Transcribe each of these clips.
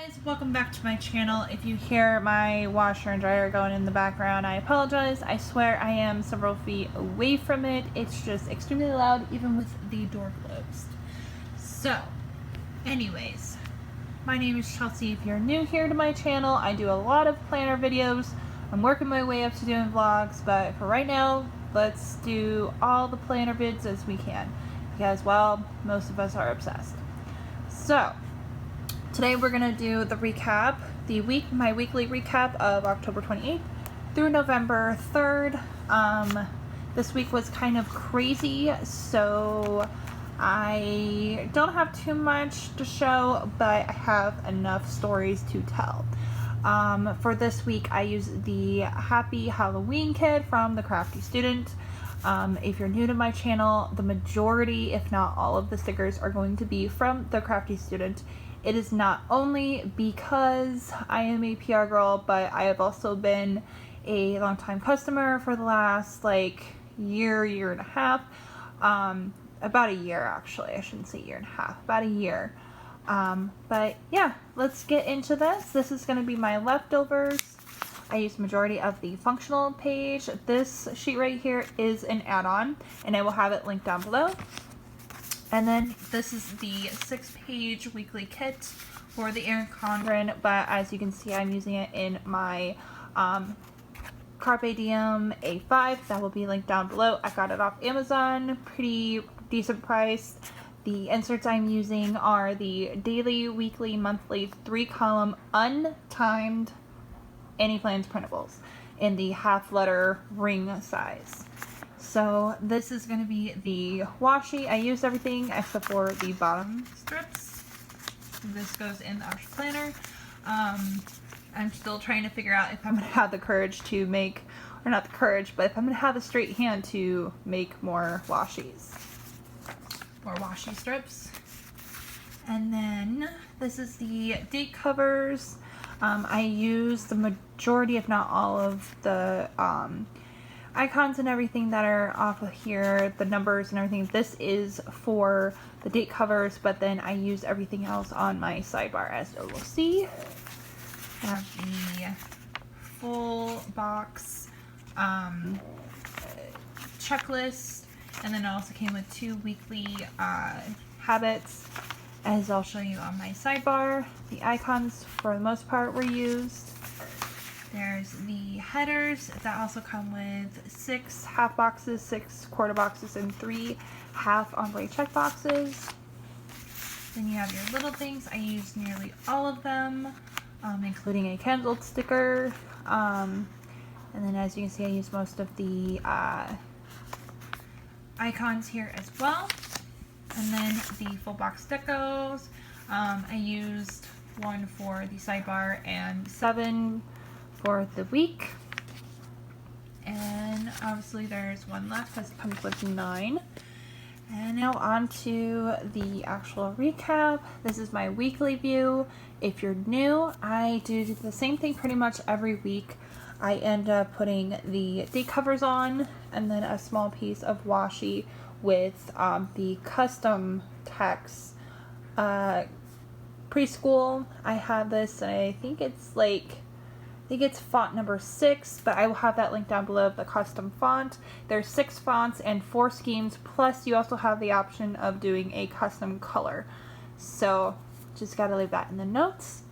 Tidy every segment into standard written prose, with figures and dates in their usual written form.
guys, welcome back to my channel. If you hear my washer and dryer going in the background, I apologize. I swear I am several feet away from it. It's just extremely loud even with the door closed. So, anyways, my name is Chelsea. If you're new here to my channel, I do a lot of planner videos. I'm working my way up to doing vlogs, but for right now, let's do all the planner vids as we can because, well, most of us are obsessed. So, today we're going to do the recap, my weekly recap of October 28th through November 3rd. This week was kind of crazy, so I don't have too much to show, but I have enough stories to tell. For this week, I used the Happy Halloween kit from TheCraftyStudent. If you're new to my channel, the majority, if not all of the stickers are going to be from TheCraftyStudent. It is not only because I am a PR girl, but I have also been a long-time customer for the last year and a half. About a year actually, I shouldn't say year and a half, about a year. But yeah, let's get into this. This is going to be my leftovers. I used majority of the functional page. This sheet right here is an add-on, and I will have it linked down below. And then this is the 6-page weekly kit for the Erin Condren, but as you can see, I'm using it in my Carpe Diem A5. That will be linked down below. I got it off Amazon, pretty decent price. The inserts I'm using are the daily, weekly, monthly, 3-column untimed Annie Plans printables in the half-letter ring size. So this is going to be the washi. I used everything except for the bottom strips. This goes in the actual planner. I'm still trying to figure out if I'm going to have the courage to make, or not the courage, but if I'm going to have a straight hand to make more washis. More washi strips. And then this is the date covers. I used the majority, if not all, of the icons and everything that are off of here, the numbers and everything. This is for the date covers, but then I use everything else on my sidebar, as you will see. I have the full box checklist, and then it also came with 2 weekly habits, as I'll show you on my sidebar. The icons, for the most part, were used. There's the headers that also come with 6 half boxes, 6 quarter boxes, and 3 half ombre check boxes. Then you have your little things. I used nearly all of them, including a candle sticker. And then as you can see, I used most of the icons here as well. And then the full box decos. I used 1 for the sidebar and 7 for the week, and obviously there's 1 left because it comes with 9. And now on to the actual recap. This is my weekly view. If you're new, I do the same thing pretty much every week. I end up putting the date covers on, and then a small piece of washi with the custom text. Preschool, I have this, and I think it's font number 6, but I will have that link down below, the custom font. There's 6 fonts and 4 schemes, plus you also have the option of doing a custom color. So just gotta leave that in the notes.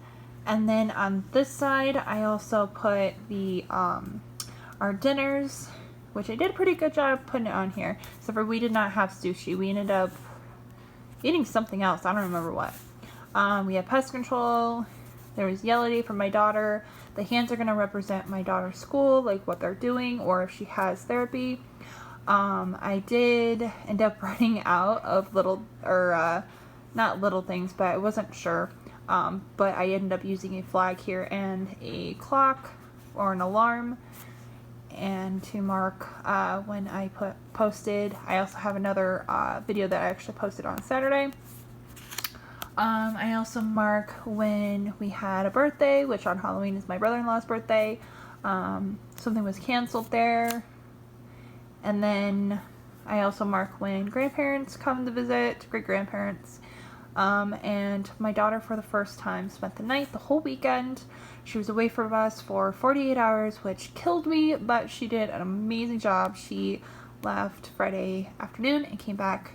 And then on this side, I also put the our dinners, which I did a pretty good job putting it on here. Except for we did not have sushi. We ended up eating something else. I don't remember what. We have pest control. There was Yellow Day for my daughter. The hands are going to represent my daughter's school, like what they're doing, or if she has therapy. I did end up running out of not little things, but I wasn't sure. But I ended up using a flag here and a clock or an alarm, and to mark when I posted. I also have another video that I actually posted on Saturday. I also mark when we had a birthday, which on Halloween is my brother-in-law's birthday. Something was canceled there. And then I also mark when grandparents come to visit, great-grandparents. And my daughter, for the first time, spent the night, the whole weekend. She was away from us for 48 hours, which killed me, but she did an amazing job. She left Friday afternoon and came back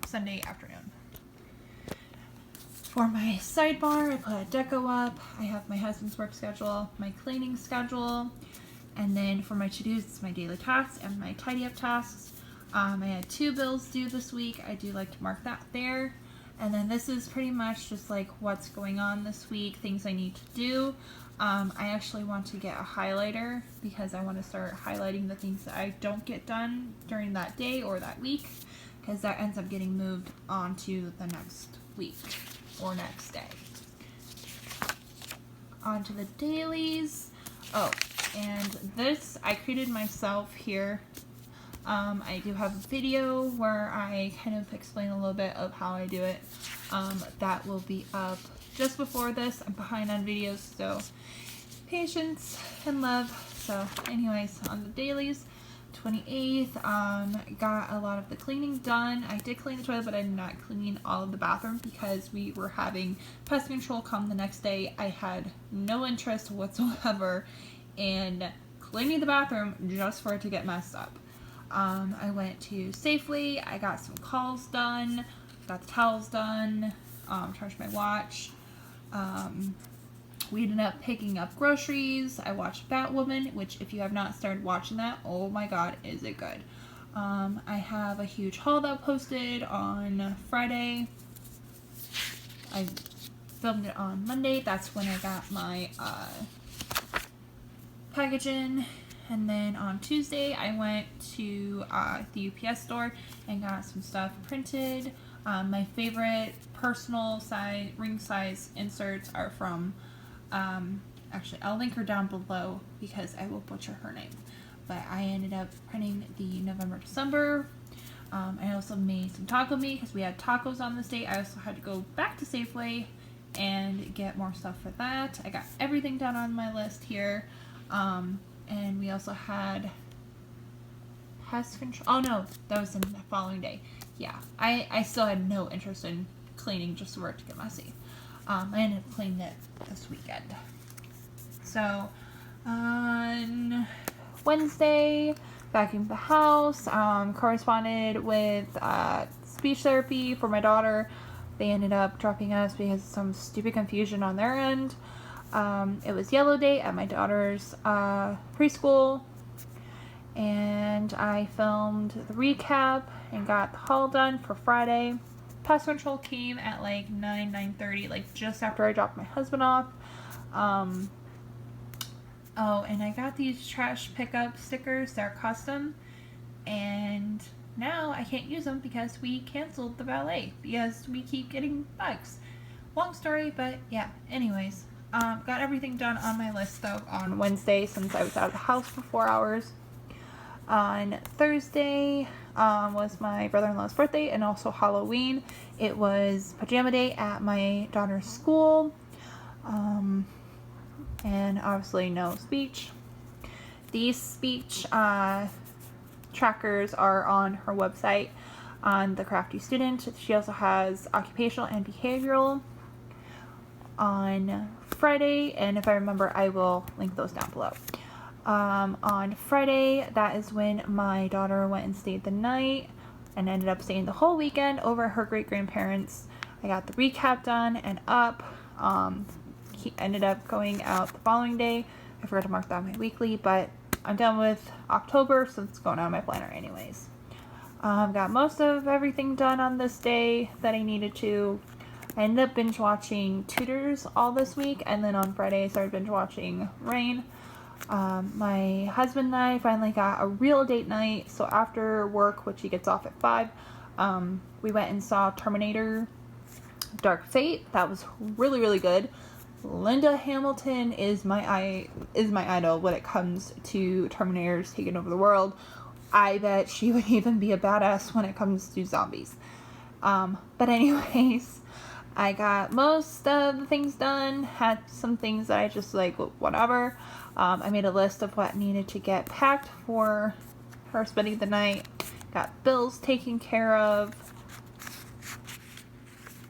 Sunday afternoon. For my sidebar, I put a deco up. I have my husband's work schedule, my cleaning schedule, and then for my to-dos, it's my daily tasks and my tidy up tasks. I had 2 bills due this week. I do like to mark that there. And then this is pretty much just like what's going on this week, things I need to do. I actually want to get a highlighter because I want to start highlighting the things that I don't get done during that day or that week, because that ends up getting moved on to the next week or next day. On to the dailies. Oh, and this I created myself here. I do have a video where I kind of explain a little bit of how I do it. That will be up just before this. I'm behind on videos, so patience and love. So anyways, on the dailies, 28th, got a lot of the cleaning done. I did clean the toilet, but I did not clean all of the bathroom because we were having pest control come the next day. I had no interest whatsoever in cleaning the bathroom just for it to get messed up. I went to Safeway, I got some calls done, got the towels done, charged my watch. We ended up picking up groceries. I watched Batwoman, which if you have not started watching that, oh my god, is it good. I have a huge haul that posted on Friday. I filmed it on Monday. That's when I got my package in. And then on Tuesday, I went to the UPS store and got some stuff printed. My favorite personal size, ring size inserts are from, actually, I'll link her down below because I will butcher her name. But I ended up printing the November, December. I also made some taco meat because we had tacos on this day. I also had to go back to Safeway and get more stuff for that. I got everything done on my list here. And we also had pest control. Oh no, that was the following day. Yeah, I still had no interest in cleaning just for it to get messy. I ended up cleaning it this weekend. So, on Wednesday, vacuumed the house, corresponded with speech therapy for my daughter. They ended up dropping us because of some stupid confusion on their end. It was yellow day at my daughter's preschool, and I filmed the recap and got the haul done for Friday. Pest control came at like 9:30, like just after I dropped my husband off. Oh, and I got these trash pickup stickers. They're custom, and now I can't use them because we canceled the valet because we keep getting bugs. Long story, but yeah, anyways. Got everything done on my list though on Wednesday since I was out of the house for 4 hours. On Thursday was my brother-in-law's birthday and also Halloween. It was pajama day at my daughter's school. And obviously no speech. These speech trackers are on her website on TheCraftyStudent. She also has occupational and behavioral on Friday, and if I remember, I will link those down below. On Friday, that is when my daughter went and stayed the night and ended up staying the whole weekend over at her great-grandparents. I got the recap done and up. He ended up going out the following day. I forgot to mark that on my weekly, but I'm done with October, so it's going on my planner anyways. Got most of everything done on this day that I needed to. I ended up binge watching Tutors all this week, and then on Friday I started binge watching Rain. My husband and I finally got a real date night, so after work, which he gets off at 5, we went and saw Terminator Dark Fate. That was really, really good. Linda Hamilton is my idol when it comes to Terminators taking over the world. I bet she would even be a badass when it comes to zombies. But anyways, I got most of the things done. Had some things that I just like, whatever. I made a list of what needed to get packed for her spending the night. Got bills taken care of.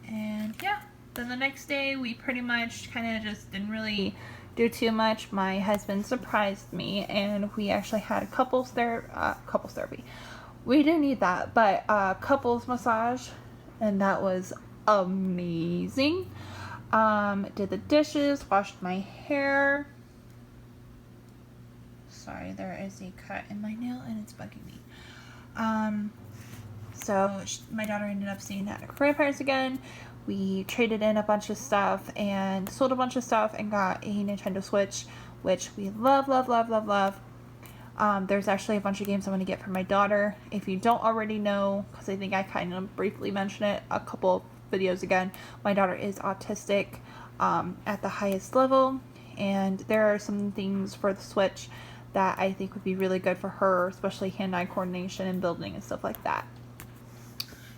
And yeah, then the next day we pretty much kind of just didn't really do too much. My husband surprised me, and we actually had a couples therapy. We didn't need that, but couples massage, and that was amazing. Did the dishes, washed my hair. Sorry, there is a cut in my nail and it's bugging me. So my daughter ended up seeing that at grandparents again. We traded in a bunch of stuff and sold a bunch of stuff and got a Nintendo Switch, which we love, love, love, love, love. There's actually a bunch of games I want to get for my daughter. If you don't already know, because I think I kind of briefly mentioned it a couple videos again, my daughter is autistic at the highest level, and there are some things for the Switch that I think would be really good for her, especially hand-eye coordination and building and stuff like that.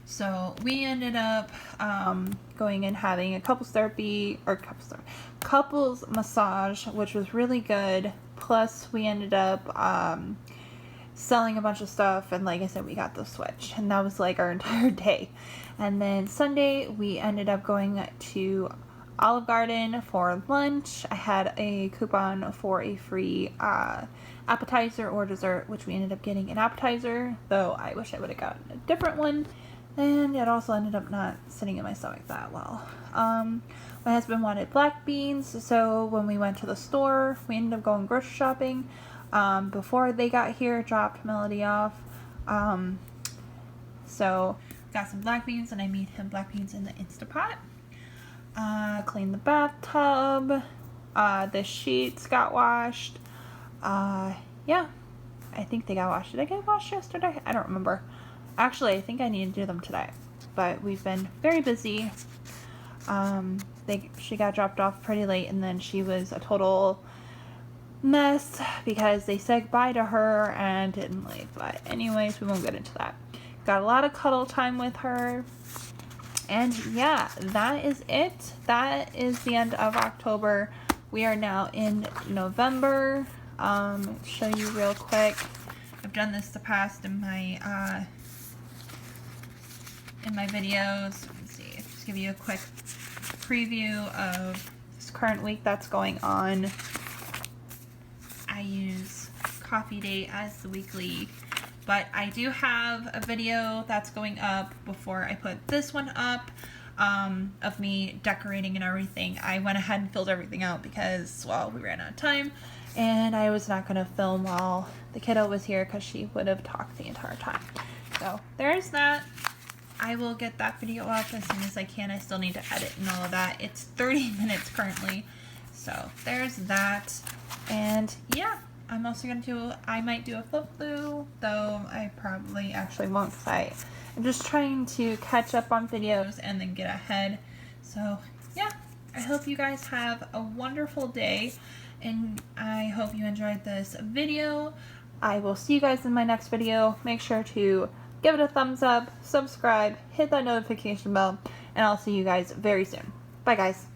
So we ended up going and having a couples massage, which was really good. Plus we ended up selling a bunch of stuff, and like I said, we got the Switch, and that was like our entire day. And then Sunday we ended up going to Olive Garden for lunch. I had a coupon for a free appetizer or dessert, which we ended up getting an appetizer, though I wish I would have gotten a different one. And it also ended up not sitting in my stomach that well. My husband wanted black beans, so when we went to the store, we ended up going grocery shopping. Before they got here, dropped Melody off. So got some black beans, and I made him black beans in the Instapot. Cleaned the bathtub. The sheets got washed. Yeah, I think they got washed. Did I get washed yesterday? I don't remember. Actually, I think I need to do them today, but we've been very busy. She got dropped off pretty late, and then she was a total mess because they said goodbye to her and didn't leave. But anyways, we won't get into that. Got a lot of cuddle time with her. And yeah, that is it. That is the end of October. We are now in November. Show you real quick. I've done this the past in my videos. Let's see. Just give you a quick preview of this current week that's going on. I use Coffee Date as the weekly, but I do have a video that's going up before I put this one up of me decorating and everything. I went ahead and filled everything out because, well, we ran out of time, and I was not going to film while the kiddo was here because she would have talked the entire time. So there's that. I will get that video up as soon as I can. I still need to edit and all of that. It's 30 minutes currently. So there's that. And yeah, I'm also going to I might do a flip through, though I probably actually won't, because I'm just trying to catch up on videos and then get ahead. So yeah, I hope you guys have a wonderful day, and I hope you enjoyed this video. I will see you guys in my next video. Make sure to give it a thumbs up, subscribe, hit that notification bell, and I'll see you guys very soon. Bye, guys.